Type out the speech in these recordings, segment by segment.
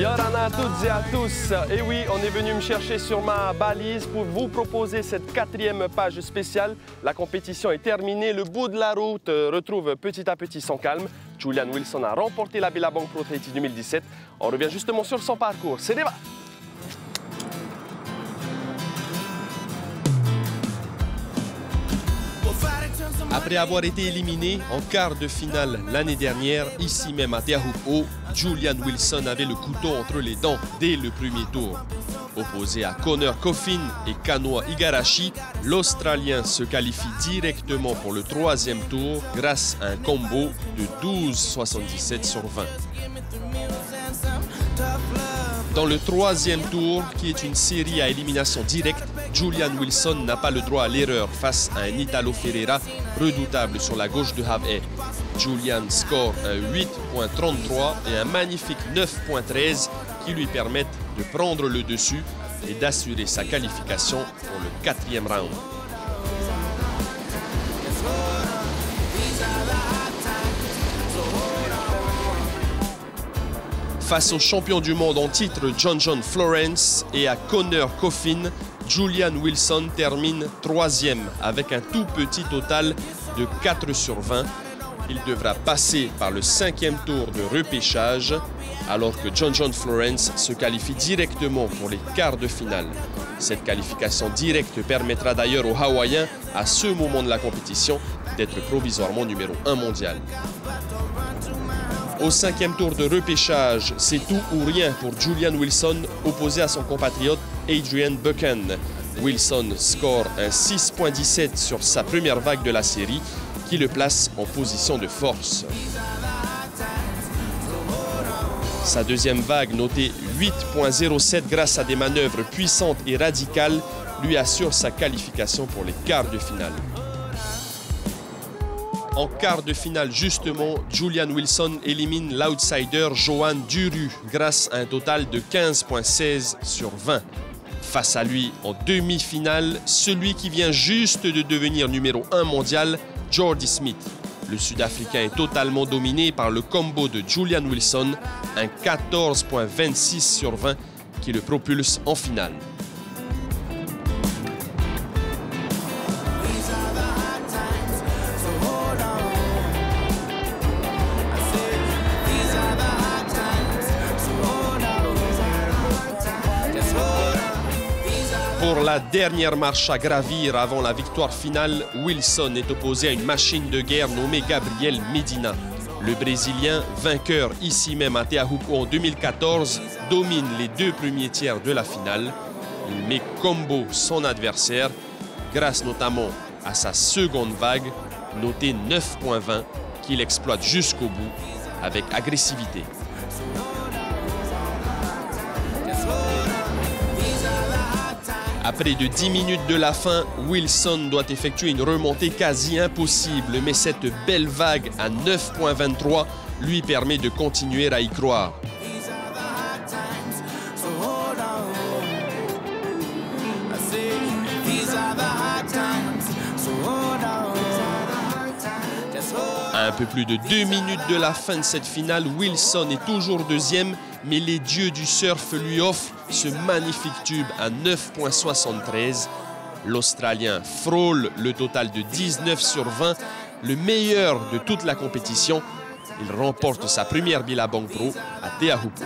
Yorana à toutes et à tous. Et oui, on est venu me chercher sur ma balise pour vous proposer cette 4e page spéciale. La compétition est terminée, le bout de la route retrouve petit à petit son calme. Julian Wilson a remporté la Billabong Pro 30 2017. On revient justement sur son parcours. C'est débat. Après avoir été éliminé en quart de finale l'année dernière, ici même à Teahupo'o, Julian Wilson avait le couteau entre les dents dès le premier tour. Opposé à Connor Coffin et Kanoa Igarashi, l'Australien se qualifie directement pour le 3e tour grâce à un combo de 12,77 sur 20. Dans le 3e tour, qui est une série à élimination directe, Julian Wilson n'a pas le droit à l'erreur face à un Italo Ferreira redoutable sur la gauche de Hawaii. Julian score un 8,33 et un magnifique 9,13 qui lui permettent de prendre le dessus et d'assurer sa qualification pour le 4e round. Face au champion du monde en titre John Florence et à Connor Coffin, Julian Wilson termine 3e avec un tout petit total de 4 sur 20. Il devra passer par le 5e tour de repêchage alors que John Florence se qualifie directement pour les quarts de finale. Cette qualification directe permettra d'ailleurs aux Hawaïens, à ce moment de la compétition, d'être provisoirement numéro 1 mondial. Au 5e tour de repêchage, c'est tout ou rien pour Julian Wilson, opposé à son compatriote Adrian Buchan. Wilson score un 6,17 sur sa première vague de la série, qui le place en position de force. Sa deuxième vague, notée 8,07 grâce à des manœuvres puissantes et radicales, lui assure sa qualification pour les quarts de finale. En quart de finale, justement, Julian Wilson élimine l'outsider Johan Duru grâce à un total de 15,16 sur 20. Face à lui, en demi-finale, celui qui vient juste de devenir numéro 1 mondial, Jordy Smith. Le Sud-Africain est totalement dominé par le combo de Julian Wilson, un 14,26 sur 20 qui le propulse en finale. Pour la dernière marche à gravir avant la victoire finale, Wilson est opposé à une machine de guerre nommée Gabriel Medina. Le Brésilien, vainqueur ici même à Teahupo'o en 2014, domine les 2 premiers tiers de la finale. Il met combo son adversaire, grâce notamment à sa seconde vague, notée 9,20, qu'il exploite jusqu'au bout avec agressivité. Après de 10 minutes de la fin, Wilson doit effectuer une remontée quasi impossible, mais cette belle vague à 9,23 lui permet de continuer à y croire. À un peu plus de 2 minutes de la fin de cette finale, Wilson est toujours deuxième, mais les dieux du surf lui offrent ce magnifique tube à 9,73. L'Australien frôle le total de 19 sur 20, le meilleur de toute la compétition. Il remporte sa première Billabong Pro à Teahupo'o.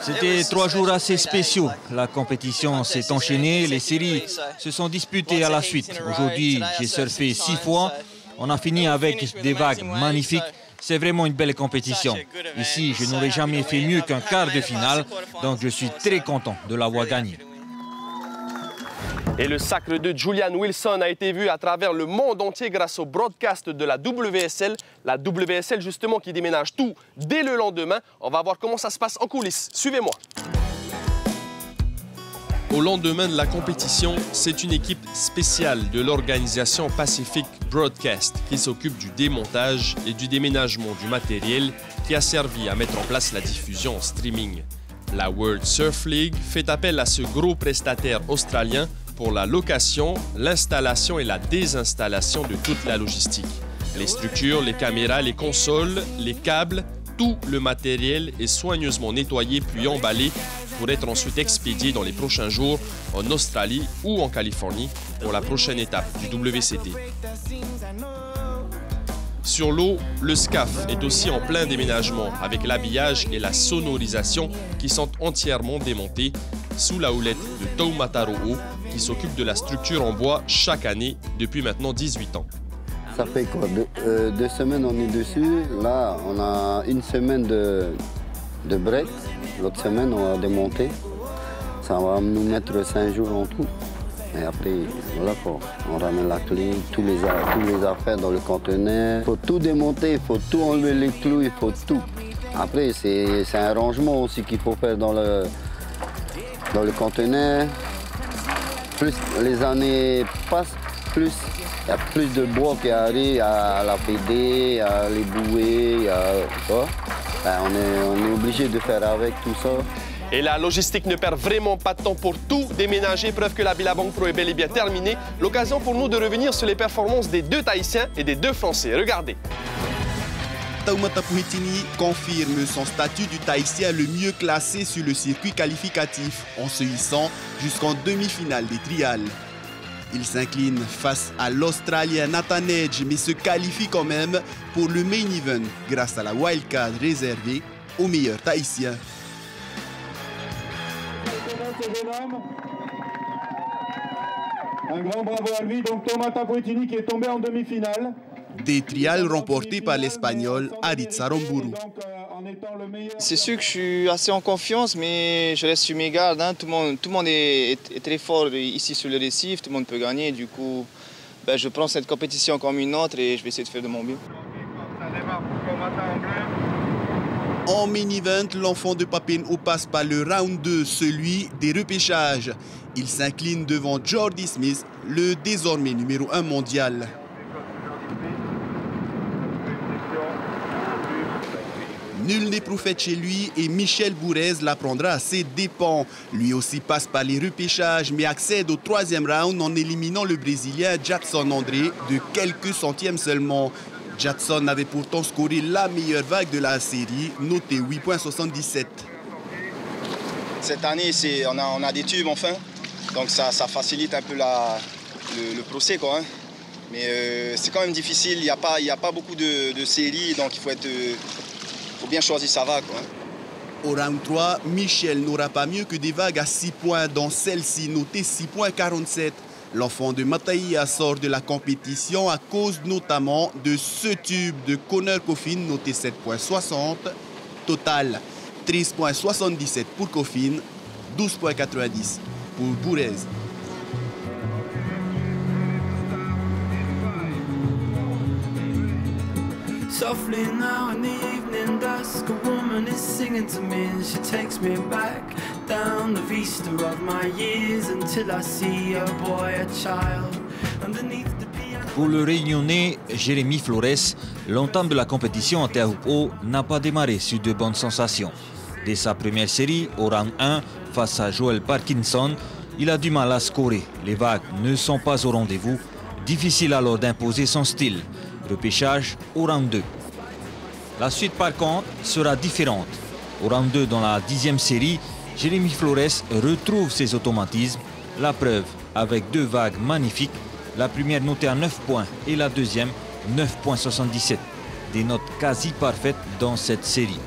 C'était 3 jours assez spéciaux. La compétition s'est enchaînée, les séries se sont disputées à la suite. Aujourd'hui, j'ai surfé 6 fois. On a fini avec des vagues magnifiques. C'est vraiment une belle compétition. Ici, je n'aurais jamais fait mieux qu'un quart de finale, donc je suis très content de l'avoir gagné. Et le sacre de Julian Wilson a été vu à travers le monde entier grâce au broadcast de la WSL. La WSL, justement, qui déménage tout dès le lendemain. On va voir comment ça se passe en coulisses. Suivez-moi. Au lendemain de la compétition, c'est une équipe spéciale de l'organisation Pacific Broadcast qui s'occupe du démontage et du déménagement du matériel qui a servi à mettre en place la diffusion en streaming. La World Surf League fait appel à ce gros prestataire australien pour la location, l'installation et la désinstallation de toute la logistique. Les structures, les caméras, les consoles, les câbles, tout le matériel est soigneusement nettoyé puis emballé pour être ensuite expédié dans les prochains jours en Australie ou en Californie pour la prochaine étape du WCT. Sur l'eau, le SCAF est aussi en plein déménagement avec l'habillage et la sonorisation qui sont entièrement démontés sous la houlette de Taumata Ro'o qui s'occupe de la structure en bois chaque année depuis maintenant 18 ans. Ça fait quoi? 2 semaines on est dessus. Là, on a une semaine de break. L'autre semaine, on va démonter. Ça va nous mettre 5 jours en tout. Et après, voilà quoi. On ramène la clé, tous les affaires dans le conteneur. Il faut tout démonter, il faut tout enlever les clous, il faut tout. Après, c'est un rangement aussi qu'il faut faire dans le conteneur. Plus les années passent, plus il y a plus de bois qui arrive à la PD, à les bouées, on est obligé de faire avec tout ça. Et la logistique ne perd vraiment pas de temps pour tout déménager, preuve que la Billabong Pro est bel et bien terminée. L'occasion pour nous de revenir sur les performances des 2 Tahitiens et des 2 Français. Regardez. Taumata Pohitini confirme son statut du Tahitien le mieux classé sur le circuit qualificatif en se hissant jusqu'en demi-finale des trials. Il s'incline face à l'Australien Nathan Edge mais se qualifie quand même pour le main event grâce à la wildcard réservée aux meilleurs Tahitiens. Un grand bravo à lui, donc Taumata Pohitini qui est tombé en demi-finale. Des trials remportés par l'Espagnol Aritza Romburu. C'est sûr que je suis assez en confiance, mais je reste sur mes gardes. Hein. Tout le monde est très fort ici sur le récif, tout le monde peut gagner. Du coup, je prends cette compétition comme une autre et je vais essayer de faire de mon mieux. En main event, l'enfant de Papen'o passe par le round 2, celui des repêchages. Il s'incline devant Jordy Smith, le désormais numéro 1 mondial. Nul n'est prophète chez lui et Michel Bourez l'apprendra à ses dépens. Lui aussi passe par les repêchages mais accède au 3e round en éliminant le Brésilien Jadson André de quelques centièmes seulement. Jadson avait pourtant scoré la meilleure vague de la série, notée 8,77. Cette année, on a des tubes enfin, donc ça facilite un peu le procès, quoi. Hein. Mais c'est quand même difficile, il n'y a pas beaucoup de séries, donc il faut bien choisir sa vague, quoi. Au round 3, Michel n'aura pas mieux que des vagues à 6 points, dans celle-ci notée 6,47. L'enfant de Mataia sort de la compétition à cause notamment de ce tube de Connor Coffin noté 7,60. Total, 13,77 pour Coffin, 12,90 pour Bourez. Softly now in the evening dusk, a woman is singing to me and she takes me back down the vista of my years until I see a boy, a child, underneath the piano. Pour le Réunionnais Jérémy Flores, l'entame de la compétition en terre haut n'a pas démarré sur de bonnes sensations. Dès sa première série, au round 1, face à Joel Parkinson, il a du mal à scorer. Les vagues ne sont pas au rendez-vous. Difficile alors d'imposer son style. Repêchage au round 2. La suite par contre sera différente. Au round 2 dans la 10e série, Jérémy Flores retrouve ses automatismes. La preuve avec 2 vagues magnifiques. La première notée à 9 points et la deuxième 9,77. Des notes quasi parfaites dans cette série.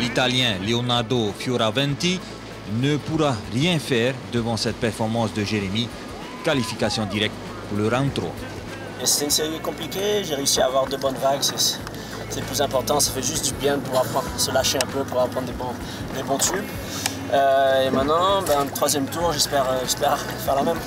L'Italien Leonardo Fioravanti ne pourra rien faire devant cette performance de Jérémy. Qualification directe pour le round 3. C'était une série compliquée, j'ai réussi à avoir de bonnes vagues, c'est le plus important, ça fait juste du bien de pouvoir se lâcher un peu, pour apprendre des bons tubes. Et maintenant, troisième tour, j'espère faire la même.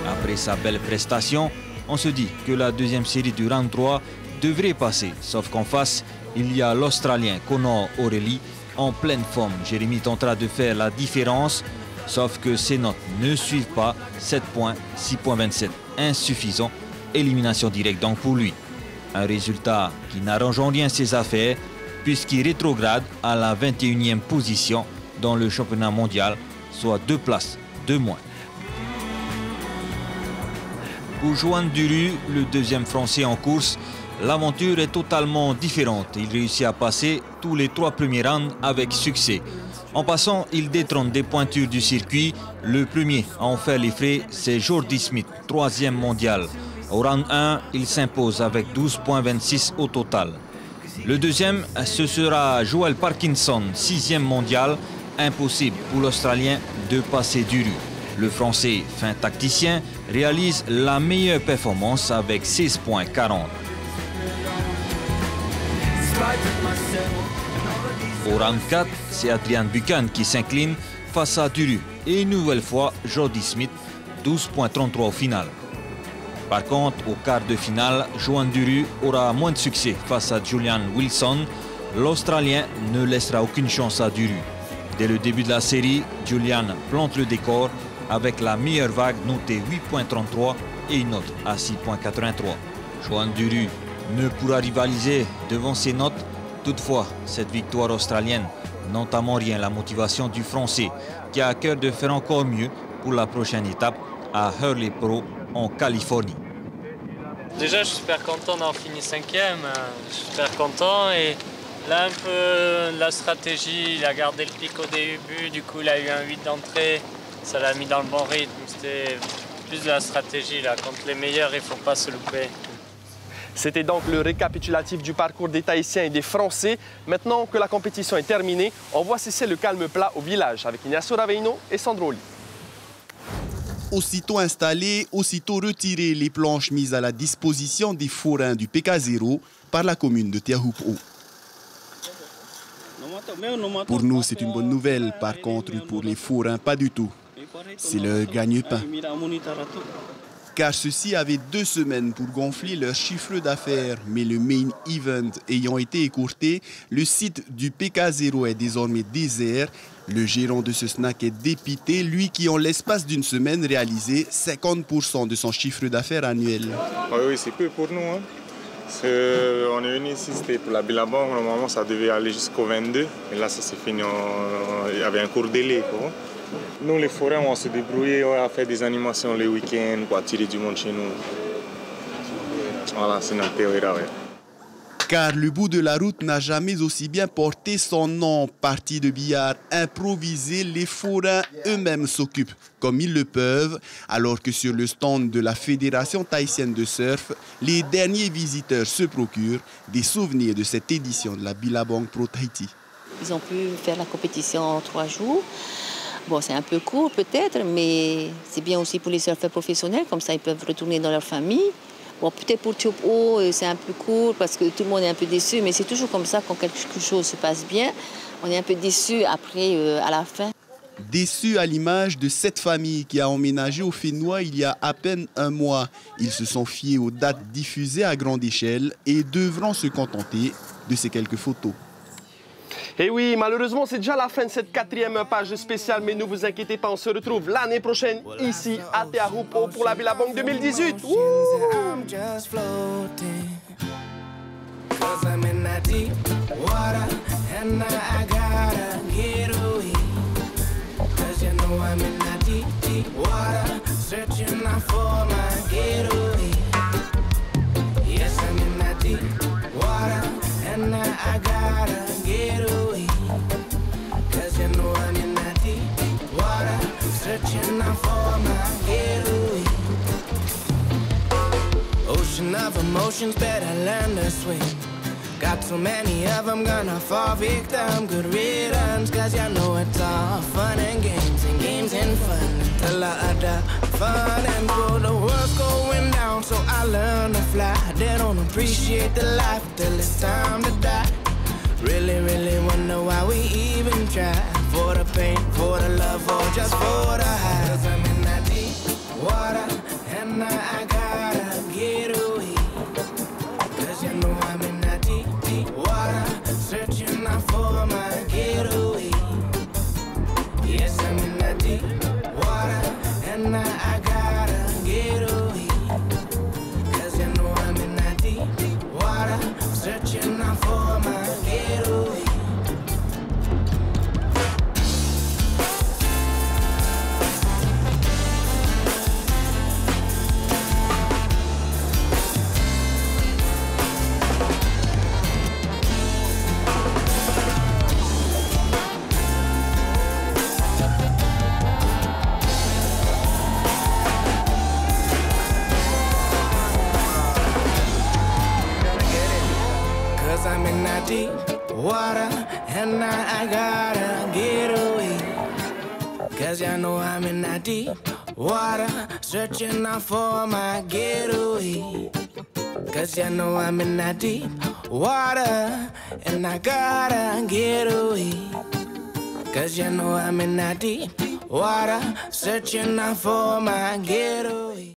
Après sa belle prestation, on se dit que la deuxième série du round 3 devrait passer, sauf qu'en face, il y a l'Australien Conor O'Reilly en pleine forme. Jérémy tentera de faire la différence, sauf que ses notes ne suivent pas. 7 points, 6.27, insuffisant. Élimination directe donc pour lui. Un résultat qui n'arrange en rien ses affaires, puisqu'il rétrograde à la 21e position dans le championnat mondial, soit 2 places de moins. Pour Johan Duru, le deuxième Français en course, l'aventure est totalement différente. Il réussit à passer tous les 3 premiers rounds avec succès. En passant, il détrône des pointures du circuit. Le premier à en faire les frais, c'est Jordy Smith, 3e mondial. Au round 1, il s'impose avec 12.26 au total. Le deuxième, ce sera Joel Parkinson, 6e mondial. Impossible pour l'Australien de passer Duru. Le Français, fin tacticien, réalise la meilleure performance avec 16.40. Au round 4, c'est Adrian Buchan qui s'incline face à Duru. Et une nouvelle fois, Jordy Smith, 12.33 au final. Par contre, au quart de finale, Johan Duru aura moins de succès face à Julian Wilson. L'Australien ne laissera aucune chance à Duru. Dès le début de la série, Julian plante le décor avec la meilleure vague notée 8.33 et une autre à 6.83. Johan Duru ne pourra rivaliser devant ses notes. Toutefois, cette victoire australienne n'entame en rien la motivation du Français qui a à cœur de faire encore mieux pour la prochaine étape à Hurley Pro en Californie. Déjà, je suis super content d'avoir fini 5e. Je suis super content et là, un peu la stratégie, il a gardé le pic au début, du coup, il a eu un 8 d'entrée, ça l'a mis dans le bon rythme. C'était plus de la stratégie là. Contre les meilleurs, il ne faut pas se louper. C'était donc le récapitulatif du parcours des Tahitiens et des Français. Maintenant que la compétition est terminée, on voit cesser le calme plat au village avec Ignacio Raveino et Sandro Oli. Aussitôt installés, aussitôt retirées les planches mises à la disposition des forains du PK0 par la commune de Teahupo'o. Pour nous, c'est une bonne nouvelle. Par contre, pour les forains, pas du tout. C'est leur gagne-pain. Car ceux-ci avaient 2 semaines pour gonfler leur chiffre d'affaires. Mais le main event ayant été écourté, le site du PK0 est désormais désert. Le gérant de ce snack est dépité, lui qui en l'espace d'une semaine réalisait 50% de son chiffre d'affaires annuel. Oui, c'est peu pour nous. On est venu ici, c'était pour la Billabong. Normalement, ça devait aller jusqu'au 22. Et là, ça s'est fini. Il y avait un court délai. Quoi. Nous, les forains, on s'est débrouillés à faire des animations les week-ends pour attirer du monde chez nous. Voilà, c'est notre théorie. Ouais. Car le bout de la route n'a jamais aussi bien porté son nom. Partie de billard improvisée, les forains eux-mêmes s'occupent comme ils le peuvent, alors que sur le stand de la Fédération tahitienne de surf, les derniers visiteurs se procurent des souvenirs de cette édition de la Billabong Pro Tahiti. Ils ont pu faire la compétition en 3 jours. Bon, c'est un peu court peut-être, mais c'est bien aussi pour les surfeurs professionnels, comme ça ils peuvent retourner dans leur famille. Bon, peut-être pour Teahupo'o, c'est un peu court parce que tout le monde est un peu déçu, mais c'est toujours comme ça quand quelque chose se passe bien. On est un peu déçu après, à la fin. Déçu à l'image de cette famille qui a emménagé au Fénois il y a à peine 1 mois. Ils se sont fiés aux dates diffusées à grande échelle et devront se contenter de ces quelques photos. Et oui, malheureusement, c'est déjà la fin de cette 4e page spéciale, mais ne vous inquiétez pas, on se retrouve l'année prochaine ici à Teahupo'o pour la Billabong 2018. Ocean of emotions, better learn to swim. Got so many of them gonna fall victim. Good riddance, cause you know it's all fun and games and fun. Till the other fun and go. The world's going down, so I learn to fly. They don't appreciate the life till it's time to die. Really, really wonder why we even try. For the pain, for the love, or just for the high. Cause I'm in that deep water, and I gotta get away. Cause you know I'm in that deep, deep water, searching out for my getaway. Yes, I'm in that deep water, and I gotta get away. Cause you know I'm in that deep, deep water, searching out for my getaway. I'm in that deep water, and I gotta get away. Cause you know I'm in that deep water, searching out for my getaway. Cause you know I'm in that deep water, and I gotta get away. Cause you know I'm in that deep water, searching out for my getaway.